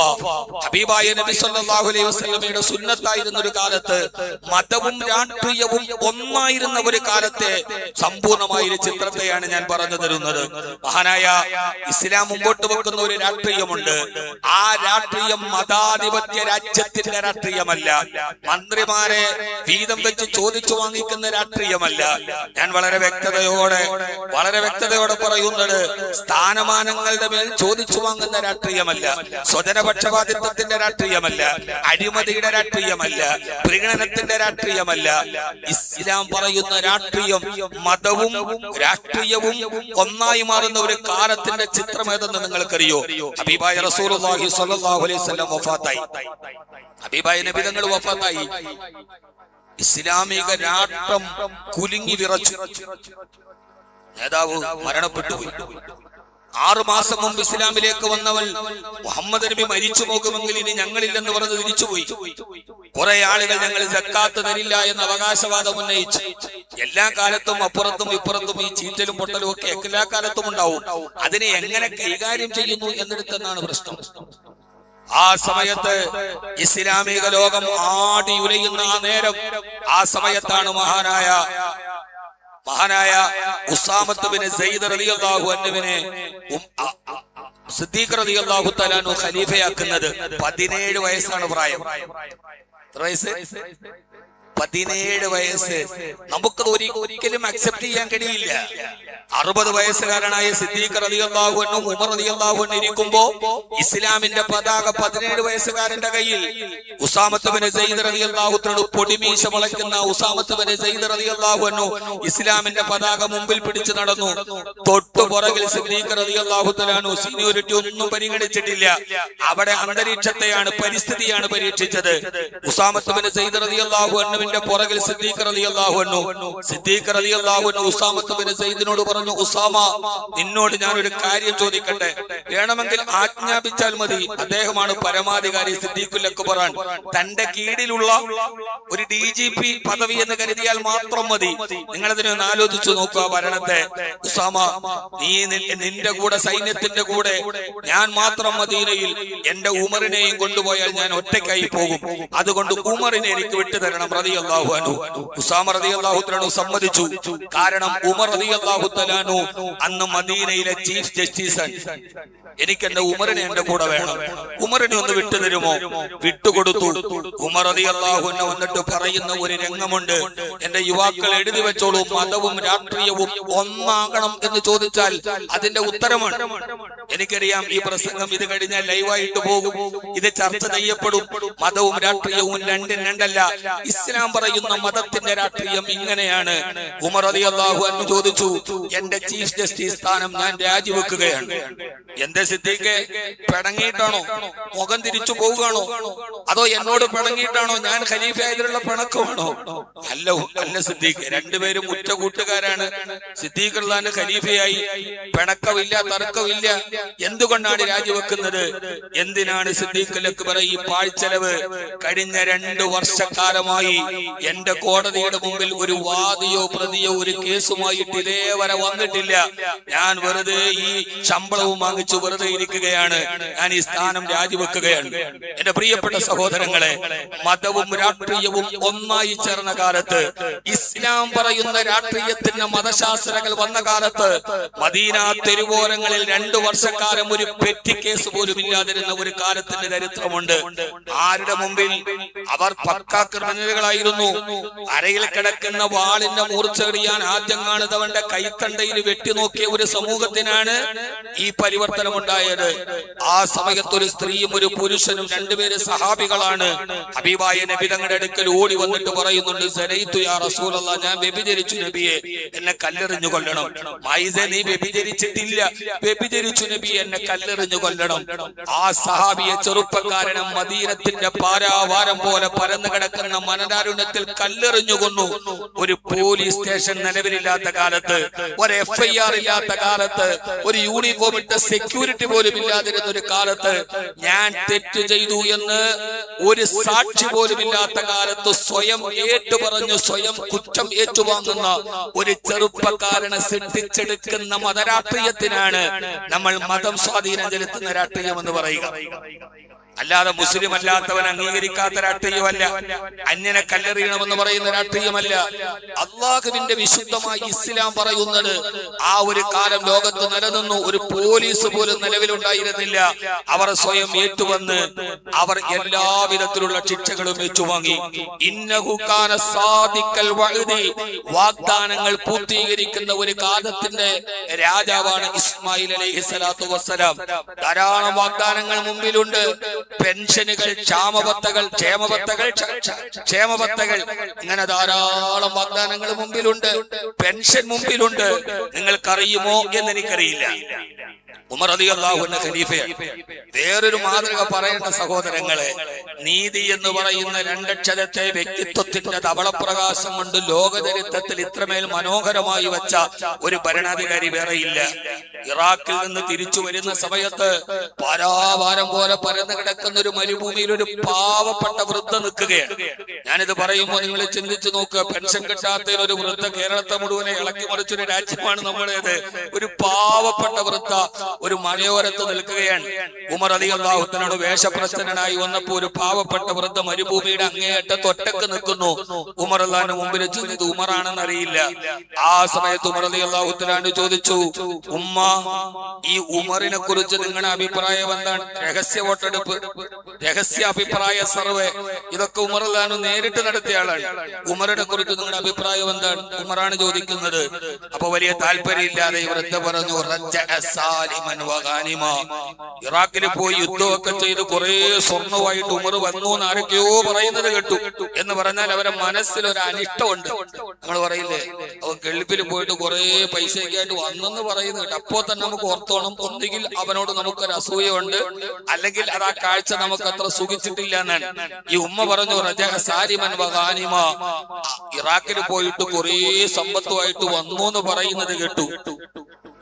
ഹബീബായ നബി സല്ലല്ലാഹു അലൈഹി വസല്ലമയുടെ സുന്നത്തായിരുന്ന ഒരു കാലത്ത്, മതവും രാഷ്ട്രീയവും ഒന്നായിരുന്ന ഒരു കാലത്തെ സമ്പൂർണമായ ഒരു ചിത്രത്തെയാണ് ഞാൻ പറഞ്ഞു തരുന്നത്. മഹാനായ ഇസ്ലാം മുമ്പോട്ട് വെക്കുന്ന ഒരു രാഷ്ട്രീയമുണ്ട്. ആ രാഷ്ട്രീയം മതാധിപത്യ രാജ്യത്തിന്റെ രാഷ്ട്രീയമല്ല, മന്ത്രിമാരെ വീതം വെച്ച് ചോദിച്ചു വാങ്ങിക്കുന്ന രാഷ്ട്രീയമല്ല. ഞാൻ വളരെ വ്യക്തതയോടെ പറയുന്നത് സ്ഥാനമാനങ്ങളുടെ മേൽ ചോദിച്ചു വാങ്ങുന്ന രാഷ്ട്രീയമല്ല, സ്വജനപക്ഷപാതിത്വത്തിന്റെ രാഷ്ട്രീയമല്ല, അഴിമതിയുടെ രാഷ്ട്രീയമല്ല, പ്രീണനത്തിന്റെ രാഷ്ട്രീയമല്ല. ഇസ്ലാം പറയുന്ന രാഷ്ട്രീയം മതവും രാഷ്ട്രീയവും ഒന്നായി മാറുന്ന ഒരു കാലത്തിന്റെ ചിത്രം ഏതെന്ന് നിങ്ങൾക്കറിയോ? ഹബീബായ റസൂലുള്ളാഹി സ്വല്ലല്ലാഹു അലൈഹി വസല്ലം വഫാത്തായി. ഹബീബായ നബി തങ്ങൾ വഫാത്തായി. ഇസ്ലാമിക രാഷ്ട്രം കുലുങ്ങി വിറച്ചു. നേതാവ് മരണപ്പെട്ടുപോയി. 6 മാസം മുമ്പ് ഇസ്ലാമിലേക്ക് വന്നവൾ മുഹമ്മദ് നബി മരിച്ചു പോകുമെങ്കിൽ ഇനി ഞങ്ങളില്ലെന്ന് പറഞ്ഞ് തിരിച്ചുപോയി. കുറെ ആളുകൾ ഞങ്ങൾ സക്കാത്ത് തരില്ല എന്ന അവകാശവാദം ഉന്നയിച്ചു. എല്ലാ കാലത്തും അപ്പുറത്തും ഇപ്പുറത്തും ഈ ചീറ്റലും പൊട്ടലും ഒക്കെ എല്ലാ കാലത്തും ഉണ്ടാവും. അതിനെ എങ്ങനെ കൈകാര്യം ചെയ്യുന്നു എന്നിടത്തെന്നാണ് പ്രശ്നം. ആ സമയത്ത് ഇസ്ലാമിക ലോകം ആടി ഉലയുന്ന ആ നേരം, ആ സമയത്താണ് മഹാനായ ഉസാമത്ത് ബിൻ സയ്യിദ് റളിയല്ലാഹു അൻഹുവിനെ സിദ്ദീഖ് റളിയല്ലാഹു തആല അൻഹു ഖലീഫയാക്കുന്നത്. 17 വയസ്സാണ് പ്രായം. 17 വയസ്സ്. നമുക്കത് ഒരിക്കലും അക്സെപ്റ്റ് ചെയ്യാൻ കഴിയില്ല. 60 വയസ്സുകാരനായ സിദ്ദീഖ് റളിയല്ലാഹു അൻഹു, ഉമർ റളിയല്ലാഹു അൻഹു ഇരിക്കുമ്പോ ഇസ്ലാമിന്റെ പതാക 17 വയസ്സുകാരന്റെ കയ്യിൽ. ഉസാമത്ത് ബിൻ സയ്യിദ് റളിയല്ലാഹു തആല, പൊടിമീശ മുളയ്ക്കുന്ന ഉസാമത്ത് ബിൻ സയ്യിദ് റളിയല്ലാഹു അൻഹു ഇസ്ലാമിന്റെ പതാക മുമ്പിൽ പിടിച്ചു നടന്നു. തൊട്ടു പുറകിൽ സിദ്ദീഖ് റളിയല്ലാഹു തആല അൻഹു സീനിയോറിറ്റി ഒന്നും പരിഗണിച്ചിട്ടില്ല. അവിടെ അന്തരീക്ഷത്തെയാണ്, പരിസ്ഥിതിയാണ് പരീക്ഷിച്ചത്. ഉസാമത്ത് ബിൻ സയ്യിദ് റളിയല്ലാഹു അൻഹുവിന്റെ പുറകിൽ സിദ്ദീഖ് റളിയല്ലാഹു അൻഹു. സിദ്ദീഖ് റളിയല്ലാഹു അൻഹു ഉസാമത്ത് ബിൻ സയ്യിദിനോട് പറഞ്ഞു, ഉസാമ, നിന്നോട് ഞാനൊരു കാര്യം ചോദിക്കട്ടെ? വേണമെങ്കിൽ ആജ്ഞാപിച്ചാൽ മതി. അദ്ദേഹമാണ് പരമാധികാരി സിദ്ദീഖുൽ അക്ബറാൻ. തന്റെ കീഴിലുള്ള ഒരു DGP പദവി എന്ന് കരുതിയാൽ മാത്രം മതി. നിങ്ങളതിനൊന്ന് ആലോചിച്ചു നോക്കുക ഭരണത്തെ. ഉസാമ, നീ നിന്റെ കൂടെ, സൈന്യത്തിന്റെ കൂടെ ഞാൻ മാത്രം മദീനയിൽ എന്റെ ഉമറിനെയും കൊണ്ടുപോയാൽ ഞാൻ ഒറ്റയ്ക്കായി പോകും. അതുകൊണ്ട് ഉമറിനെ എനിക്ക് വിട്ടുതരണം റളിയല്ലാഹു അൻഹു. ഉസാമ റളിയല്ലാഹു അൻഹു സമ്മതിച്ചു. കാരണം ഉമർ റളിയല്ലാഹു തആല അന്ന് മദീനയിലെ ചീഫ് ജസ്റ്റിസാണ്. എനിക്ക് എന്റെ ഉമറിനെ എന്റെ കൂടെ വേണം, ഉമറിനെ ഒന്ന് വിട്ടുതരുമോ? വിട്ടുകൊടുത്തു. ഉമർ റളിയല്ലാഹു അൻഹു വന്നിട്ട് പറയുന്ന ഒരു രംഗമുണ്ട്, എന്റെ യുവാക്കൾ എഴുതി വെച്ചോളൂ, മതവും രാഷ്ട്രീയവും ഒന്നാകണം എന്ന് ചോദിച്ചാൽ അതിന്റെ ഉത്തരമാണ്. എനിക്കറിയാം ഈ പ്രസംഗം ഇത് കഴിഞ്ഞാൽ ലൈവായിട്ട് പോകും, ഇത് ചർച്ച ചെയ്യപ്പെടും. മതവും രാഷ്ട്രീയവും രണ്ടും രണ്ടല്ല. ഇസ്ലാം പറയുന്ന മതത്തിന്റെ രാഷ്ട്രീയം ഇങ്ങനെയാണ്. ഉമർ റളിയല്ലാഹു അൻഹു ചോദിച്ചു, എന്റെ ചീഫ് ജസ്റ്റിസ് സ്ഥാനം ഞാൻ രാജിവെക്കുകയാണ്. എന്റെ സിദ്ദീഖേ, പിണങ്ങിയിട്ടാണോ? മുഖം തിരിച്ചു പോവുകയാണോ? അതോ എന്നോട് പിണങ്ങിയിട്ടാണോ? ഞാൻ ഖലീഫയായതിലുള്ള പിണക്കമാണോ? അല്ല അല്ല സിദ്ദീഖ്, രണ്ടുപേരും ഉറ്റ കൂട്ടുകാരാണ്. സിദ്ദീഖ് റളിയല്ലാഹു ഖലീഫയായി, പിണക്കമില്ല, തർക്കമില്ല. എന്തുകൊണ്ടാണ് രാജിവെക്കുന്നത്? എന്തിനാണ് സിദ്ദീഖ് അക്ബർ ഈ പാഴ്ചെലവ്? കഴിഞ്ഞ 2 വർഷക്കാലമായി എന്റെ കോടതിയുടെ മുമ്പിൽ ഒരു വാദിയോ പ്രതിയോ ഒരു കേസുമായിട്ട് ഇതേവരെ വന്നിട്ടില്ല. ഞാൻ വെറുതെ ഈ ശമ്പളവും വാങ്ങിച്ചു വെറുതെ ഇരിക്കുകയാണ്. ഞാൻ ഈ സ്ഥാനം രാജിവെക്കുകയാണ്. എന്റെ പ്രിയപ്പെട്ട സഹോദരങ്ങളെ, മതവും രാഷ്ട്രീയവും ഒന്നായി ചേർന്ന കാലത്ത്, ഇസ്ലാം പറയുന്ന രാഷ്ട്രീയത്തിന്റെ മതശാസ്ത്രങ്ങൾ വന്ന കാലത്ത്, മദീന തെരുവോരങ്ങളിൽ 2 വർഷക്കാലം ഒരു പെറ്റി കേസ് പോലും ഇല്ലാതിരുന്ന ഒരു കാലത്തിന്റെ ചരിത്രമുണ്ട്. ആരുടെ മുമ്പിൽ? അവർ പക്കാ ക്രിമിനലുകളായിരുന്നു. അരയിൽ കിടക്കുന്ന വാളിന്റെ മൂർച്ചെറിയാൻ ആദ്യം കാണുന്നവന്റെ കൈത്തണ്ടയിൽ വെട്ടിനോക്കിയ ഒരു സമൂഹത്തിനാണ് ഈ പരിവർത്തനം ഉണ്ടായത്. ആ സമയത്ത് ഒരു സ്ത്രീയും ഒരു പുരുഷനും, 2 പേര് സഹാബികളാണ്. ഹബീബായ നബി തങ്ങളുടെ അടുക്കൽ ഓടി വന്നിട്ട് പറയുന്നുണ്ട്, സനൈതു യാ റസൂലല്ലാഹ്, ഞാൻ വ്യഭിചരിച്ചു നബിയെ, എന്നെ കല്ലെറിഞ്ഞു കൊല്ലണം. മൈസ, നീ വ്യഭിചരിച്ചിട്ടില്ല, വ്യഭിചരിച്ചു നബിയെ, എന്നെ കല്ലെറിഞ്ഞു കൊല്ലണം. ആ സഹാബിയെ ചെറുപ്പക്കാരനെ മദീനത്തിന്റെ പാരാവാരം പോലെ പരന്നു കിടക്കുന്ന മനതാരുണ്യത്തിൽ കല്ലെറിഞ്ഞു കൊന്നു. ഒരു പോലീസ് സ്റ്റേഷൻ നിലവിലില്ലാത്ത കാലത്ത്, ഒരു FIR ഇല്ലാത്ത കാലത്ത്, ഒരു യൂണിഫോം ഇട്ട സെക്യൂരിറ്റി പോലും ഇല്ലാതിരുന്ന ഒരു കാലത്ത്, ഞാൻ തെറ്റ് ചെയ്തു എന്ന് ഒരു സാക്ഷി പോലും ഇല്ലാത്ത കാലത്ത് സ്വയം ഏറ്റുപറഞ്ഞു സ്വയം കുറ്റം ഏറ്റുവാങ്ങുന്ന ഒരു ചെറുപ്പക്കാരനെ സൃഷ്ടിച്ചെടുക്കുന്ന മതരാഷ്ട്രീയത്തിനാണ് നമ്മൾ മതം സ്വാധീനം ചെലുത്തുന്ന രാഷ്ട്രീയം എന്ന് പറയുക. അല്ലാതെ മുസ്ലിം അല്ലാത്തവൻ അംഗീകരിക്കാത്ത രാഷ്ട്രീയമല്ല, അന്യനെ കല്ലെറിയണമെന്ന് പറയുന്ന രാഷ്ട്രീയമല്ല. അള്ളാഹുവിന്റെ വിശുദ്ധമായ ഇസ്ലാം പറയുന്നത് ആ ഒരു കാലം ലോകത്ത് നിലനിന്നു. ഒരു പോലീസ് പോലും നിലവിലുണ്ടായിരുന്നില്ല. അവർ സ്വയം ഏറ്റുവന്ന് അവർ എല്ലാവിധത്തിലുള്ള ശിക്ഷകളും ഏറ്റുവാങ്ങി. ഇന്നഹു കാന സാദിഖൽ വഅദി, വാഗ്ദാനങ്ങൾ പൂർത്തീകരിക്കുന്ന ഒരു കാലത്തിന്റെ രാജാവാണ് ഇസ്മായിൽ അലൈഹിസ്സലാത്തു വസ്സലാം. ധാരാളം വാഗ്ദാനങ്ങൾ മുമ്പിലുണ്ട്. പെൻഷനുകൾ, ക്ഷേമബത്തകൾ, ഇങ്ങനെ ധാരാളം വാഗ്ദാനങ്ങൾ മുമ്പിലുണ്ട്. പെൻഷൻ മുമ്പിലുണ്ട്. നിങ്ങൾക്കറിയുമോ എന്നെനിക്കറിയില്ല. ഉമർ റളിയല്ലാഹു അൻഹു ഖലീഫയാണ്. വേറൊരു മാതൃക പറയേണ്ട സഹോദരങ്ങളെ, നീതി എന്ന് പറയുന്ന 2 അക്ഷരത്തെ വ്യക്തിത്വത്തിന്റെ ധവളപ്രകാശം കൊണ്ട് ലോകചരിത്രത്തിൽ ഇത്രമേൽ മനോഹരമായി വെച്ച ഒരു ഭരണാധികാരി വേറെയില്ല. ഇറാഖിൽ നിന്ന് തിരിച്ചു വരുന്ന സമയത്ത് പാരാവാരം പോലെ പരന്നു കിടക്കുന്ന ഒരു മരുഭൂമിയിൽ ഒരു പാവപ്പെട്ട വൃദ്ധ നിൽക്കുകയാണ്. ഞാനിത് പറയുമ്പോൾ നിങ്ങൾ ചിന്തിച്ചു നോക്കുക, പെൻഷൻ കിട്ടാത്തതിൽ ഒരു വൃദ്ധ കേരളത്തെ മുഴുവനെ ഇളക്കി മറിച്ചൊരു രാജ്യമാണ് നമ്മുടേത്. ഒരു പാവപ്പെട്ട വൃദ്ധ ഒരു മലയോരത്ത് നിൽക്കുകയാണ്. ഉമർ റളിയല്ലാഹു അൻഹു വേഷപ്രച്ഛന്നനായി വന്നപ്പോ ഒരു പാവപ്പെട്ട വൃദ്ധ മരുഭൂമിയുടെ അങ്ങേയറ്റത്ത് ഒറ്റക്ക് നിൽക്കുന്നു. ഉമർ റളിയല്ലാഹു മുമ്പിൽ ചെന്ന് ഇത് ഉമറാണെന്ന് അറിയില്ല. ആ സമയത്ത് ഉമർ റളിയല്ലാഹു അൻഹു ചോദിച്ചു, ഉമ്മ, ഈ ഉമറിനെ കുറിച്ച് നിങ്ങളുടെ അഭിപ്രായം എന്താണ്? രഹസ്യ വോട്ടെടുപ്പ്, രഹസ്യ അഭിപ്രായ സർവേ, ഇതൊക്കെ ഉമർ റളിയല്ലാഹു അൻഹു നേരിട്ട് നടത്തിയ ആളാണ്. ഉമറിനെ കുറിച്ച് നിങ്ങളുടെ അഭിപ്രായം എന്താണ്? ഉമറാണ് ചോദിക്കുന്നത്. അപ്പൊ വലിയ താല്പര്യമില്ലാതെ ഈ വൃദ്ധ പറഞ്ഞു, ഇറാഖിൽ പോയി യുദ്ധമൊക്കെ ചെയ്ത് കുറെ സ്വർണ്ണമായിട്ട് ഉമർ വന്നു എന്ന് ആരൊക്കെയോ പറയുന്നത് കേട്ടു. എന്ന് പറഞ്ഞാൽ അവരെ മനസ്സിൽ ഒരു അനിഷ്ടമുണ്ട്. നമ്മൾ പറയില്ലേ, അവൻ ഗൾഫിൽ പോയിട്ട് കുറെ പൈസയൊക്കെ ആയിട്ട് വന്നെന്ന് പറയുന്നത് കേട്ടോ. അപ്പോ തന്നെ നമുക്ക് ഓർത്തോണം, ഒന്നുകിൽ അവനോട് നമുക്കൊരു അസൂയുണ്ട്, അല്ലെങ്കിൽ അത് ആ കാഴ്ച നമുക്ക് അത്ര സുഖിച്ചിട്ടില്ല എന്നാണ്. ഈ ഉമ്മ പറഞ്ഞു, ഇറാഖിൽ പോയിട്ട് കുറെ സമ്പത്തുമായിട്ട് വന്നു എന്ന് പറയുന്നത് കേട്ടു.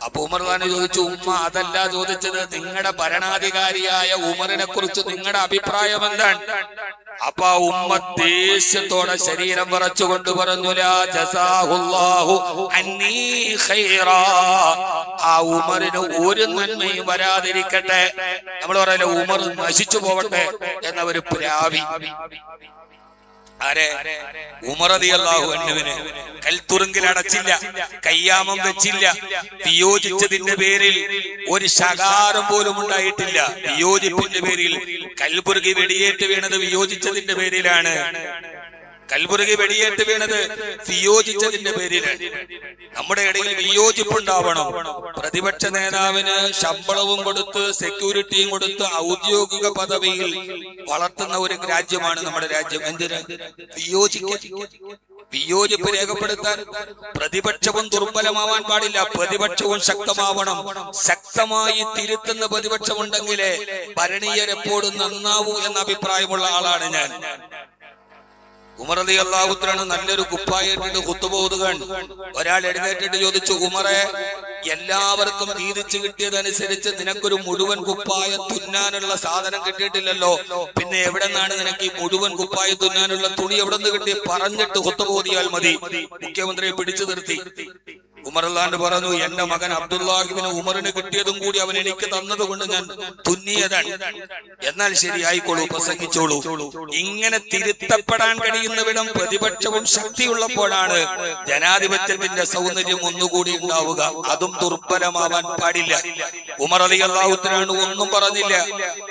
അപ്പൊ ഉമർ തന്നെ ചോദിച്ചു, ഉമ്മ അതല്ല ചോദിച്ചത്, നിങ്ങളുടെ ഭരണാധികാരിയായ ഉമറിനെ കുറിച്ച് നിങ്ങളുടെ അഭിപ്രായം എന്താണ്? അപ്പൊ ഉമ്മ ദേഷ്യത്തോടെ ശരീരം വിറച്ചുകൊണ്ട് പറഞ്ഞു, ലാ ജസാഹുല്ലാഹു അന്നീ ഖൈറാ, ആ ഉമറിന് ഒരു നന്മയും വരാതിരിക്കട്ടെ. നമ്മൾ പറയല്ലോ, ഉമർ നശിച്ചു പോവട്ടെ എന്നവര് പ്രാവി. ആരെ? ഉമർ റളിയല്ലാഹു അൻഹുവിനെ കൽത്തുറുങ്കിൽ അടച്ചില്ല, കയ്യാമം വെച്ചില്ല. വിയോജിച്ചതിന്റെ പേരിൽ ഒരു ശകാരം പോലും ഉണ്ടായിട്ടില്ല. വിയോജിപ്പിന്റെ പേരിൽ കൽബുർഗി വെടിയേറ്റ് വീണത് വിയോജിച്ചതിന്റെ പേരിലാണ്. കൽബുർഗി വെടിയേറ്റ് വീണത് വിയോജിച്ചതിന്റെ പേരിലാണ്. നമ്മുടെ ഇടയിൽ വിയോജിപ്പുണ്ടാവണം. പ്രതിപക്ഷ നേതാവിന് ശമ്പളവും കൊടുത്ത് സെക്യൂരിറ്റിയും കൊടുത്ത് ഔദ്യോഗിക പദവിയിൽ വളർത്തുന്ന ഒരു രാജ്യമാണ് നമ്മുടെ രാജ്യം. എന്തിന്? വിയോജിക്കാൻ, വിയോജിപ്പ് രേഖപ്പെടുത്താൻ. പ്രതിപക്ഷവും ദുർബലമാവാൻ പാടില്ല, പ്രതിപക്ഷവും ശക്തമാവണം. ശക്തമായി തിരുത്തുന്ന പ്രതിപക്ഷമുണ്ടെങ്കിലേ ഭരണീയരെപ്പോഴും നന്നാവൂ എന്ന അഭിപ്രായമുള്ള ആളാണ് ഞാൻ. ഉമർ റളിയല്ലാഹു അൻഹു നല്ലൊരു കുപ്പായിട്ട് ഖുത്ബ ഓതുകയാണ്. ഒരാൾ എഴുന്നേറ്റിട്ട് ചോദിച്ചു, ഉമറെ, എല്ലാവർക്കും വീതിച്ചു കിട്ടിയതനുസരിച്ച് നിനക്കൊരു മുഴുവൻ കുപ്പായ തുന്നാനുള്ള സാധനം കിട്ടിയിട്ടില്ലല്ലോ, പിന്നെ എവിടെ നിന്നാണ് നിനക്ക് ഈ മുഴുവൻ കുപ്പായ തുന്നാനുള്ള തുണി എവിടെ നിന്ന് കിട്ടി? പറഞ്ഞിട്ട് ഖുത്ബ ഓതിയാൽ മതി. മുഖ്യമന്ത്രിയെ പിടിച്ചു നിർത്തി. ഉമർ അല്ലാണ്ട് പറഞ്ഞു, എന്റെ മകൻ അബ്ദുല്ലാഹിബ്നു ഉമറിന് കിട്ടിയതും കൂടി അവൻ എനിക്ക് തന്നത് കൊണ്ട് ഞാൻ തുന്നിയതാണ്. എന്നാൽ ശരിയായിക്കോളൂ, പ്രസംഗിച്ചോളൂ. ഇങ്ങനെ തിരുത്തപ്പെടാൻ കഴിയുന്നവിടം പ്രതിപക്ഷവും ശക്തിയുള്ളപ്പോഴാണ് ജനാധിപത്യത്തിന്റെ സൗന്ദര്യം ഒന്നുകൂടി ഉണ്ടാവുക. അതും ദുർബലമാവാൻ പാടില്ല. ഉമർ റളിയല്ലാഹു അൻഹു ഒന്നും പറഞ്ഞില്ല.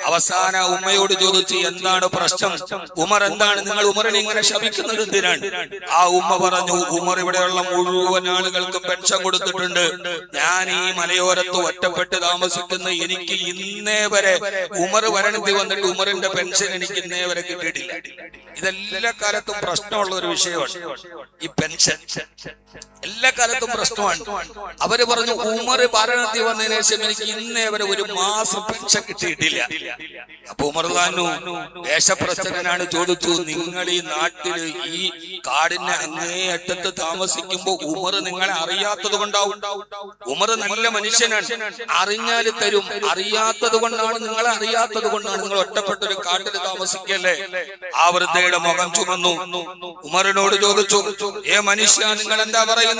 അവസാന ഉമ്മയോട് ചോദിച്ചു, എന്താണ് പ്രശ്നം? ഉമർ എന്താണ്, നിങ്ങൾ ഉമറിനെ ഇങ്ങനെ ശപിക്കുന്നത് എന്തിനാണ്? ആ ഉമ്മ പറഞ്ഞു, ഉമർ ഇവിടെയുള്ള മുഴുവൻ ആളുകൾക്കും പെൻഷൻ കൊടുത്തിട്ടുണ്ട്. ഞാൻ ഈ മലയോരത്ത് ഒറ്റപ്പെട്ട് താമസിക്കുന്ന എനിക്ക് ഇന്നേ വരെ ഉമർ വരണത്തിൽ വന്നിട്ട് ഉമറിന്റെ പെൻഷൻ എനിക്ക് ഇന്നേ വരെ കിട്ടിയിട്ടില്ല. ഇതെല്ലാ കാലത്തും പ്രശ്നമുള്ള ഒരു വിഷയമാണ് ഈ പെൻഷൻ. എല്ലാ കാലത്തും പ്രശ്നമാണ്. അവര് പറഞ്ഞു, ഉമർ ഭരണത്തിൽ വന്നതിന് ശേഷം എനിക്ക് ഇന്നേ വരെ ഒരു മാസം പെൻഷൻ കിട്ടിയിട്ടില്ല. അപ്പൊ ഉമർ റളിയല്ലാഹു ദേശപ്രസന്നനാണ്, ചോദിച്ചു, നിങ്ങൾ ഈ നാട്ടില് ഈ കാടിന്റെ അങ്ങേയറ്റത്ത് താമസിക്കുമ്പോ ഉമർ നിങ്ങളെ അറിയാത്തത് കൊണ്ടാവും. ഉമർ നല്ല മനുഷ്യനാണ്, അറിഞ്ഞാല് തരും. അറിയാത്തത് കൊണ്ടാണ്, നിങ്ങളെ അറിയാത്തത് കൊണ്ടാണ് നിങ്ങൾ ഒറ്റപ്പെട്ടൊരു കാട്ടിൽ താമസിക്കല്ലേ. ആ വൃദ്ധയുടെ മുഖം ചുമന്നു. ഉമറിനോട് ചോദിച്ചു, ഏ മനുഷ്യ, നിങ്ങൾ എന്താ പറയുന്നത്?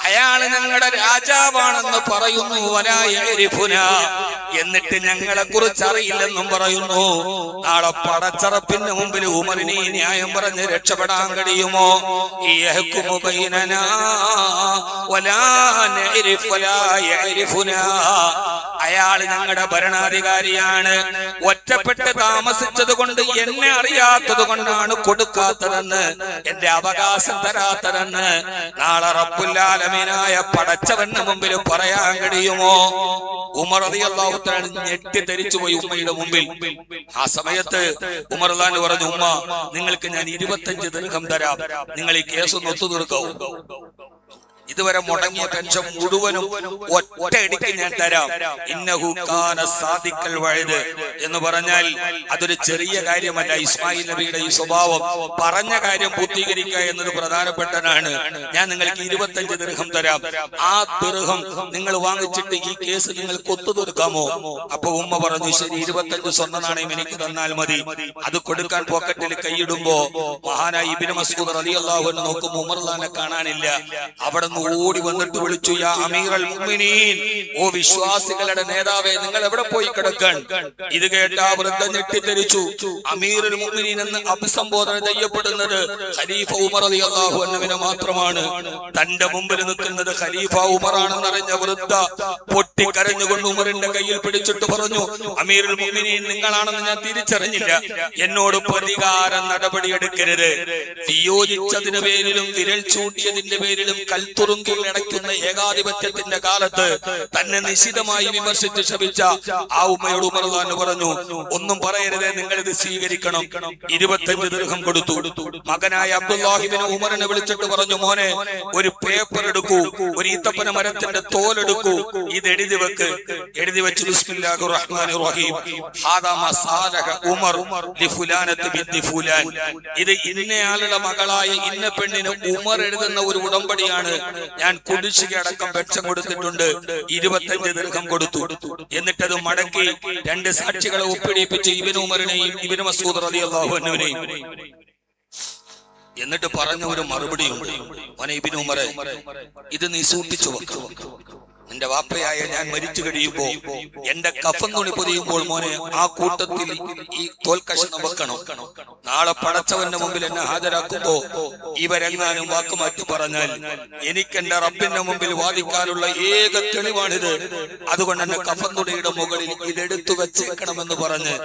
അയാള് ഞങ്ങളുടെ രാജാവാണെന്ന് പറയുന്നു, എന്നിട്ട് ഞങ്ങളെ കുറിച്ച് അറിയില്ലെന്നും പറയുന്നു. നാളെ പടച്ചറപ്പിന് മുമ്പിൽ ഉമറിന് ഈ ന്യായം പറഞ്ഞ് രക്ഷപ്പെടാൻ കഴിയുമോ? അയാള് ഞങ്ങളുടെ ഭരണാധികാരിയാണ്. ഒറ്റപ്പെട്ട് താമസിച്ചത് കൊണ്ട് എന്നെ അറിയാത്തത് കൊണ്ടാണ് കൊടുക്കാത്തതെന്ന്, എന്റെ അവകാശം തരാത്തതെന്ന് നാളെ റബ്ബുൽ ആലമീനായ പടച്ചവന്റെ മുമ്പിൽ പറയാൻ കഴിയുമോ? ഉമർ റളിയല്ലാഹു അൻഹു ഞെട്ടിത്തെരിച്ചു പോയി ഉമ്മയുടെ മുമ്പിൽ. ആ സമയത്ത് ഉമർ റളിയല്ലാഹു അൻഹു പറഞ്ഞു, ഉമ്മ, നിങ്ങൾക്ക് ഞാൻ 25 ദിർഹം തരാം, നിങ്ങൾ ഈ കേസ് ഒന്ന് ഒത്തുതീർക്കാവൂ. ഇതുവരെ മുടങ്ങിയ പെൻഷൻ മുഴുവനും ഒറ്റയടിക്ക് ഞാൻ തരാം. ഇന്നഹു കാന സാദിഖൽ വഅദ് എന്ന് പറഞ്ഞാൽ അതൊരു ചെറിയ കാര്യമല്ല. ഇസ്മായിൽ നബിയുടെ ഈ സ്വഭാവം, പറഞ്ഞ കാര്യം പൂർത്തീകരിക്കുക എന്നത് പ്രധാനപ്പെട്ടതാണ്. ഞാൻ നിങ്ങൾക്ക് 25 ദിർഹം തരാം, ആ ദിർഹം നിങ്ങൾ വാങ്ങിച്ചിട്ട് ഈ കേസ് നിങ്ങൾക്ക് ഒത്തുതീർക്കാമോ? അപ്പൊ ഉമ്മ പറഞ്ഞു, ശരി, 25 സ്വർണ്ണ നാണയം എനിക്ക് തന്നാൽ മതി. അത് കൊടുക്കാൻ പോക്കറ്റിൽ കൈയിടുമ്പോ മഹാനായ ഇബ്നു മസ്ഊദ് റളിയല്ലാഹു അൻഹു നോക്കുമ്പോൾ ഉമർ റളിയല്ലാഹു അൻഹു കാണാനില്ല. അവിടെ ഓടി വന്നിട്ട് വിളിച്ചു, യാ അമീറൽ മുഅ്മിനീൻ, ഓ വിശ്വാസികളുടെ നേതാവേ, നിങ്ങൾ എവിടെ പോയി കിടക്കാൻ? ഇത് കേട്ട വൃദ്ധ ഞെട്ടിത്തെരിച്ചു. അമീറുൽ മുഅ്മിനീൻ എന്ന് അഭിസംബോധന ചെയ്യപ്പെടുന്നത് ഖലീഫ ഉമർ റളിയല്ലാഹു അൻഹുവിനെ മാത്രമാണ്. തന്റെ മുമ്പിൽ നിൽക്കുന്നത് ഖലീഫ ഉമറാണെന്നറിഞ്ഞ വൃദ്ധ പൊട്ടിക്കരഞ്ഞുകൊണ്ട് ഉമറിന്റെ കയ്യിൽ പിടിച്ചിട്ട് പറഞ്ഞു, അമീറുൽ മുഅ്മിനീൻ, നിങ്ങളാണെന്ന് ഞാൻ തിരിച്ചറിഞ്ഞില്ല. എന്നോട് പ്രതികാര നടപടിയെടുക്കരുത്. വിയോജിച്ചതിന്റെ പേരിലും വിരൽ ചൂണ്ടിയതിന്റെ പേരിലും കൽത്തുറുങ്കിൽ അടയ്ക്കുന്ന ഏകാധിപത്യത്തിന്റെ കാലത്ത് തന്നെ നിശിതമായി വിമർശിച്ച് ശപിച്ച ആ ഉമ്മയോട് ഉമർ റളിയല്ലാഹു അൻഹു പറഞ്ഞു, ഒന്നും പറയരുതേ, നിങ്ങൾ ഇത് സ്വീകരിക്കണം. 25 ദിർഹം കൊടുത്തു. മകനായ അബ്ദുല്ലാഹിബ്നു ഉമറിനെ വിളിച്ചിട്ട് പറഞ്ഞു, മോനെ, ഒരു പേപ്പർ എടുക്കൂ, ഒരു ഈത്തപ്പന മരത്തിന്റെ തോലെടുക്കൂ, ഇത് എഴുതി വെക്ക്. എഴുതി വെച്ച് ബിസ്മില്ലാഹിർ റഹ്മാനിർ റഹീം, ഹാദാ മസാലഹ ഉമർ ലിഫുലാനത്തി ബിന്തി ഫുലാൻ, ഇത് ഇന്നയാളുടെ മകളായ ഇന്ന പെണ്ണിന് ഉമർ എഴുതുന്ന ഒരു ഉടമ്പടിയാണ്. ഞാൻ കുടിശ്ശിക അടക്കം പെൻഷൻ കൊടുത്തിട്ടുണ്ട്. 25 ദിർഹം കൊടുത്തു. എന്നിട്ടത് മടക്കി 2 സാക്ഷികളെ ഒപ്പിടിപ്പിച്ച് ഇബ്നു ഉമറിനെയും ഇബ്നു മസ്ഊദ് റളിയല്ലാഹു അൻഹുവിനെയും. എന്നിട്ട് പറഞ്ഞ ഒരു മറുപടിയുണ്ട്, മോനെ ഇബ്നു ഉമറേ, ഇത് നീ സൂക്ഷിച്ചു വെക്കണം. നിന്റെ വാപ്പയായ ഞാൻ മരിച്ചു കഴിയുമ്പോ എന്റെ കഫൻ തുണി പൊതിയുമ്പോൾ മോനെ ആ കൂട്ടത്തിൽ ഈ തോൽക്കഷണം വെക്കണം. നാളെ പടച്ചവന്റെ മുമ്പിൽ എന്നെ ഹാജരാക്കുമ്പോ ഇവരെങ്ങാനും വാക്കുമാറ്റി പറഞ്ഞാൽ എനിക്ക് എന്റെ റബ്ബിന്റെ മുമ്പിൽ വാദിക്കാനുള്ള ഏക തെളിവാണിത്. അതുകൊണ്ട് എന്നെ കഫൻ തുണിയുടെ മുകളിൽ ഇതെടുത്തു വെച്ചേക്കണമെന്ന് പറഞ്ഞ്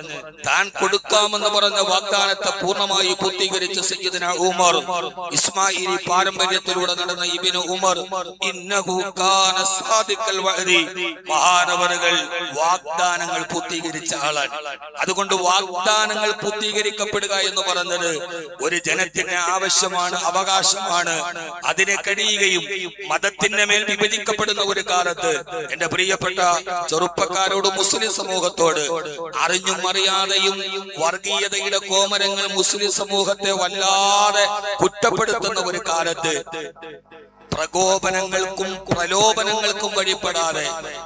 താൻ കൊടുക്കാമെന്ന് പറഞ്ഞ വാഗ്ദാനത്തെ പൂർണ്ണമായി പൂർത്തീകരിച്ച സയ്യിദുനാ ഉമർ, ഇസ്മായിലി പാരമ്പര്യത്തിലൂടെ നടന്ന ഇബ്നു ഉമർ, ഇന്നഹു കാന സാദിഖൽ വഅദി, മഹാനവറുകൾ വാഗ്ദാനങ്ങൾ പൂർത്തീകരിച്ച ആളാണ്. അതുകൊണ്ട് വാഗ്ദാനങ്ങൾ പൂർത്തീകരിക്കപ്പെടുക എന്ന് പറഞ്ഞത് ഒരു ജനത്തിന് ആവശ്യമാണ്, അവകാശമാണ്. അതിനെ കഴിയുകയും മതത്തിന്റെ മേൽ വിഭജിക്കപ്പെടുന്ന ഒരു കാലത്ത് എന്റെ പ്രിയപ്പെട്ട ചെറുപ്പക്കാരോട്, മുസ്ലിം സമൂഹത്തോട്, അറിഞ്ഞും അറിയാതെയും വർഗീയതയുടെ കോമരങ്ങൾ മുസ്ലിം സമൂഹത്തെ വല്ലാതെ കുറ്റപ്പെടുത്തുന്ന ഒരു കാലത്ത് പ്രകോപനങ്ങൾക്കും പ്രലോഭനങ്ങൾക്കും വഴിപ്പെടാതെ,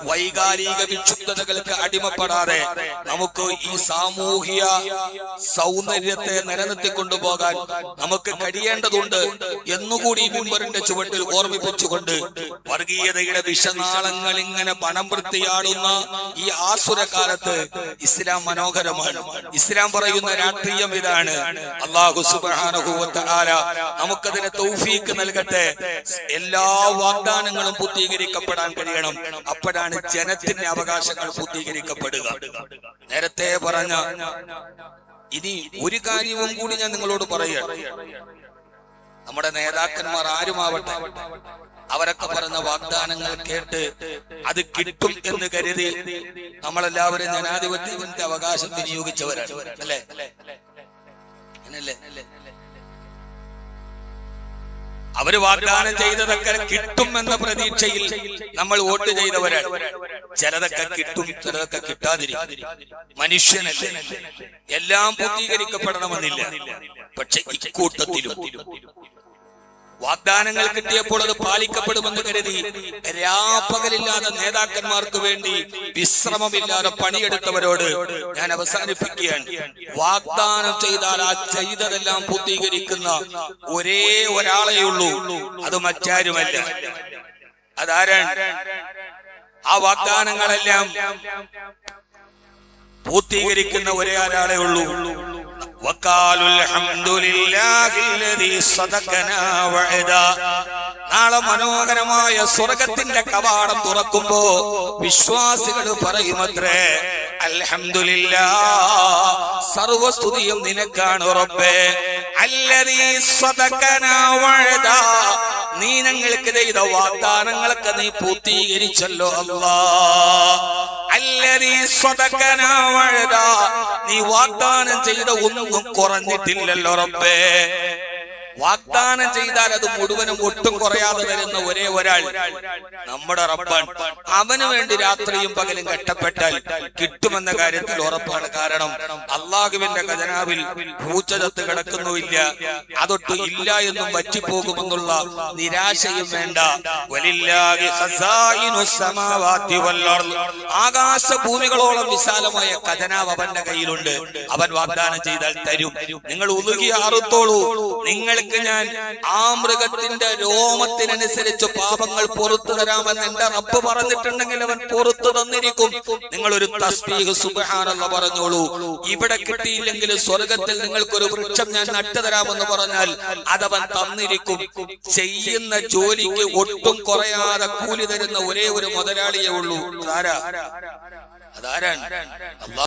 വൈകാരിക വിക്ഷുബ്ധതകൾക്ക് അടിമപ്പെടാതെ നമുക്ക് ഈ സാമൂഹിക സൗന്ദര്യത്തെ നിലനിർത്തിക്കൊണ്ടുപോകാൻ നമുക്ക് കഴിയേണ്ടതുണ്ട് എന്നുകൂടി മിമ്പറിന്റെ ചുവട്ടിൽ ഓർമ്മിപ്പിച്ചുകൊണ്ട്, വർഗീയതയുടെ വിഷനാളങ്ങൾ ഇങ്ങനെ പണം വൃത്തിയാടുന്ന ഈ ആസുരകാലത്ത് ഇസ്ലാം മനോഹരമാണ്. ഇസ്ലാം പറയുന്ന രാഷ്ട്രീയം ഇതാണ്. അല്ലാഹു സുബ്ഹാനഹു വ തആല നമുക്കതിനെ തൗഫീഖ് നൽകട്ടെ. എല്ലാ വാഗ്ദാനങ്ങളും പൂർത്തീകരിക്കപ്പെടാൻ കഴിയണം. അപ്പോഴാണ് ജനത്തിന്റെ അവകാശങ്ങൾ പൂർത്തീകരിക്കപ്പെടുക. നേരത്തെ പറഞ്ഞ ഇനി ഒരു കാര്യവും കൂടി ഞാൻ നിങ്ങളോട് പറയുകയാണ്. നമ്മുടെ നേതാക്കന്മാർ ആരുമാവട്ടെ, അവരൊക്കെ പറഞ്ഞ വാഗ്ദാനങ്ങൾ കേട്ട് അത് കിട്ടും എന്ന് കരുതി നമ്മളെല്ലാവരും ജനാധിപത്യത്തിന്റെ അവകാശം വിനിയോഗിച്ചവരാണ്, അല്ലേ? അങ്ങനല്ലേ? അവര് വാഗ്ദാനം ചെയ്തതൊക്കെ കിട്ടും എന്ന പ്രതീക്ഷയിൽ നമ്മൾ വോട്ട് ചെയ്തവരാണ്. ചിലതൊക്കെ കിട്ടും, ചിലതൊക്കെ കിട്ടാതിരിക്കും. മനുഷ്യനല്ലേ, എല്ലാം പൂർത്തീകരിക്കപ്പെടണമെന്നില്ല. പക്ഷെ ഇക്കൂട്ടത്തിലും വാഗ്ദാനങ്ങൾ കിട്ടിയപ്പോൾ അത് പാലിക്കപ്പെടുമെന്ന് കരുതി രാപ്പകലില്ലാതെ നേതാക്കന്മാർക്ക് വേണ്ടി വിശ്രമമില്ലാതെ പണിയെടുത്തവരോട് ഞാൻ അവസാനിപ്പിക്കുകയാണ്. വാഗ്ദാനം ചെയ്താൽ ആ ചെയ്തതെല്ലാം പൂർത്തീകരിക്കുന്ന ഒരേ ഒരാളെയുള്ളൂ, അത് മറ്റാരുമല്ല. അതാരാണ്? ആ വാഗ്ദാനങ്ങളെല്ലാം പൂർത്തീകരിക്കുന്ന ഒരേ ഒരാളെ ഉള്ളൂ. നാളെ മനോഹരമായ സ്വർഗത്തിന്റെ കവാടം തുറക്കുമ്പോ വിശ്വാസികൾ പറയുമത്രേ, അൽഹംദുലില്ലാഹ്, സർവസ്തുതിയും നിനക്കാണ് റബ്ബേ, അല്ലദീ സദഖനാ വഅദാ, നീ ഞങ്ങൾക്ക് ചെയ്ത വാഗ്ദാനങ്ങളൊക്കെ നീ പൂർത്തീകരിച്ചല്ലോ അല്ലാഹ്. അല്ലദീ സദഖനാ വഅദാ, നീ വാഗ്ദാനം ചെയ്ത ഒന്നും കുറഞ്ഞിട്ടില്ലല്ലോ റബ്ബേ. വാഗ്ദാനം ചെയ്താൽ അത് മുഴുവനും ഒട്ടും കുറയാതെ തരുന്ന ഒരേ ഒരാൾ നമ്മുടെ റബ്ബാണ്. അവന് വേണ്ടി രാത്രിയും പകലും കഷ്ടപ്പെട്ടാൽ കിട്ടുമെന്ന കാര്യത്തിൽ ഉറപ്പാണ്. കാരണം അള്ളാഹുവിന്റെ ഖജനാവിൽ പൂച്ചചത്ത് കിടക്കുന്നുമില്ല, അതൊട്ട് ഇല്ല എന്നും വറ്റിപ്പോകുമെന്നുള്ള നിരാശയും വേണ്ട. വലില്ലാഹി ഖസായിനുസ് സമാവാതി വൽ അർദ്, ആകാശഭൂമികളോളം വിശാലമായ ഖജനാവ് അവന്റെ കയ്യിലുണ്ട്. അവൻ വാഗ്ദാനം ചെയ്താൽ തരും. നിങ്ങൾ ഉലുകിയ അറുത്തോളൂ, നിങ്ങൾക്ക് ഞാൻ ആ മൃഗത്തിന്റെ രോമത്തിനനുസരിച്ച് പാപങ്ങൾ പുറത്തു തരാമെന്ന് എന്റെ റബ്ബ് പറഞ്ഞിട്ടുണ്ടെങ്കിൽ അവൻ പുറത്തു തന്നിരിക്കും. നിങ്ങൾ ഒരു തസ്ബീഹ് സുബ്ഹാനല്ലാഹ് പറഞ്ഞോളൂ. ഇവിടെ കിട്ടിയില്ലെങ്കിൽ സ്വർഗത്തിൽ നിങ്ങൾക്കൊരു വൃക്ഷം ഞാൻ നട്ടുതരാമെന്ന് പറഞ്ഞാൽ അതവൻ തന്നിരിക്കും. ചെയ്യുന്ന ജോലിക്ക് ഒട്ടും കുറയാതെ കൂലി തരുന്ന ഒരേ ഒരു മുതലാളിയേ ഉള്ളൂ. അതാരാണ്?